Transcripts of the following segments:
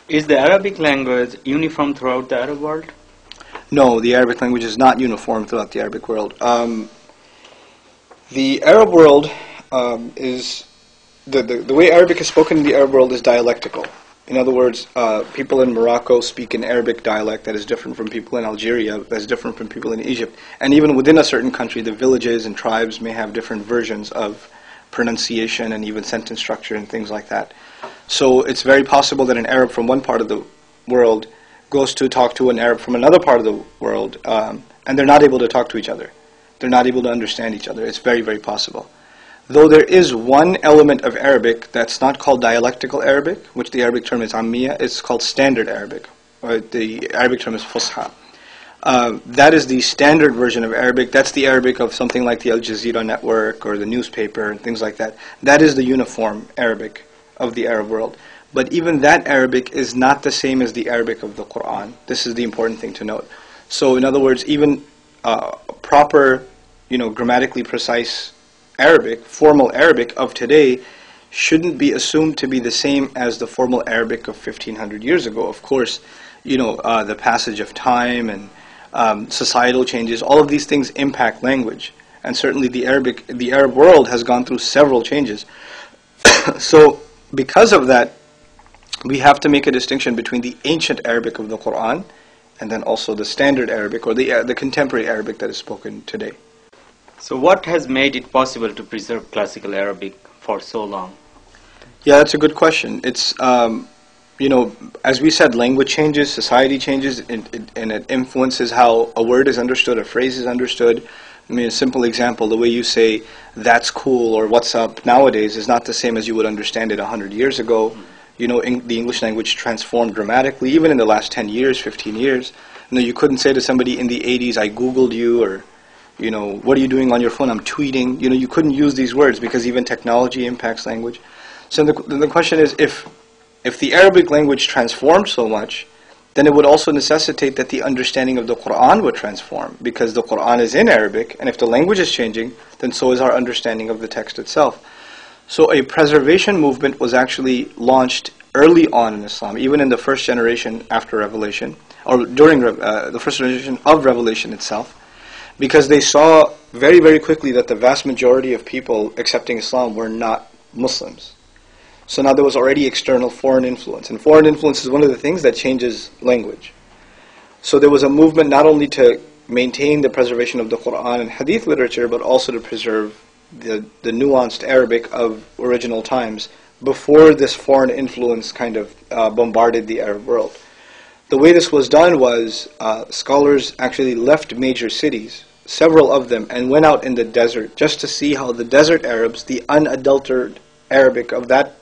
Is the Arabic language uniform throughout the Arab world? No, the Arabic language is not uniform throughout the Arabic world. The Arab world is the way Arabic is spoken in the Arab world is dialectical. In other words, people in Morocco speak an Arabic dialect that is different from people in Algeria, that's different from people in Egypt. And even within a certain country, the villages and tribes may have different versions of pronunciation and even sentence structure and things like that. So it's very possible that an Arab from one part of the world goes to talk to an Arab from another part of the world, and they're not able to talk to each other. They're not able to understand each other. It's very, very possible. Though there is one element of Arabic that's not called dialectical Arabic, which the Arabic term is Ammiya, it's called standard Arabic, or the Arabic term is Fusha. That is the standard version of Arabic. That's the Arabic of something like the Al Jazeera network or the newspaper and things like that. That is the uniform Arabic of the Arab world. But even that Arabic is not the same as the Arabic of the Quran. This is the important thing to note. So in other words, even proper, grammatically precise Arabic, formal Arabic of today shouldn't be assumed to be the same as the formal Arabic of 1500 years ago. Of course, the passage of time and societal changes, all of these things impact language. And certainly the Arab world has gone through several changes. So because of that, we have to make a distinction between the ancient Arabic of the Quran and then also the standard Arabic or the contemporary Arabic that is spoken today. So what has made it possible to preserve classical Arabic for so long? Yeah, that's a good question. It's, as we said, language changes, society changes, and it influences how a word is understood, a phrase is understood. I mean, a simple example, the way you say, that's cool, or what's up nowadays is not the same as you would understand it 100 years ago. The English language transformed dramatically, even in the last 10 years, 15 years. You couldn't say to somebody in the 80s, I Googled you, or, what are you doing on your phone? I'm tweeting. You couldn't use these words because even technology impacts language. So the question is, if the Arabic language transformed so much, then it would also necessitate that the understanding of the Quran would transform, because the Quran is in Arabic, and if the language is changing, then so is our understanding of the text itself. So a preservation movement was actually launched early on in Islam, even in the first generation after Revelation, or during the first generation of Revelation itself, because they saw very, very quickly that the vast majority of people accepting Islam were not Muslims. So now there was already external foreign influence, and foreign influence is one of the things that changes language. So there was a movement not only to maintain the preservation of the Quran and Hadith literature, but also to preserve the nuanced Arabic of original times before this foreign influence kind of bombarded the Arab world. The way this was done was scholars actually left major cities, several of them, and went out in the desert just to see how the desert Arabs, the unadulterated Arabic of that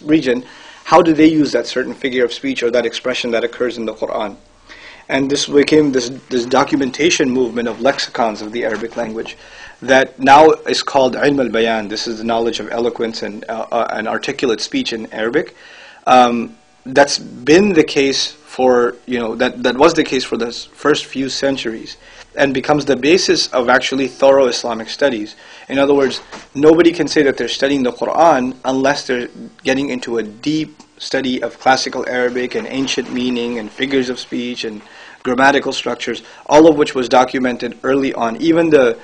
region, how do they use that certain figure of speech or that expression that occurs in the Quran. And this became this documentation movement of lexicons of the Arabic language that now is called ilm al-bayan. This is the knowledge of eloquence and articulate speech in Arabic. That's been the case for, that was the case for the first few centuries, and becomes the basis of actually thorough Islamic studies. In other words, nobody can say that they're studying the Quran unless they're getting into a deep study of classical Arabic and ancient meaning and figures of speech and grammatical structures, all of which was documented early on. Even the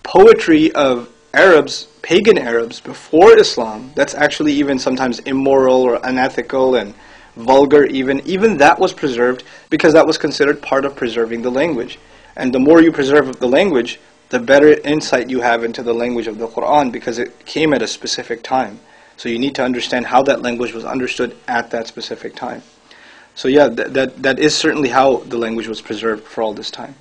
poetry of Arabs, pagan Arabs, before Islam, that's actually even sometimes immoral or unethical and vulgar even that was preserved because that was considered part of preserving the language. And the more you preserve the language, the better insight you have into the language of the Quran, because it came at a specific time. So you need to understand how that language was understood at that specific time. So yeah, that is certainly how the language was preserved for all this time.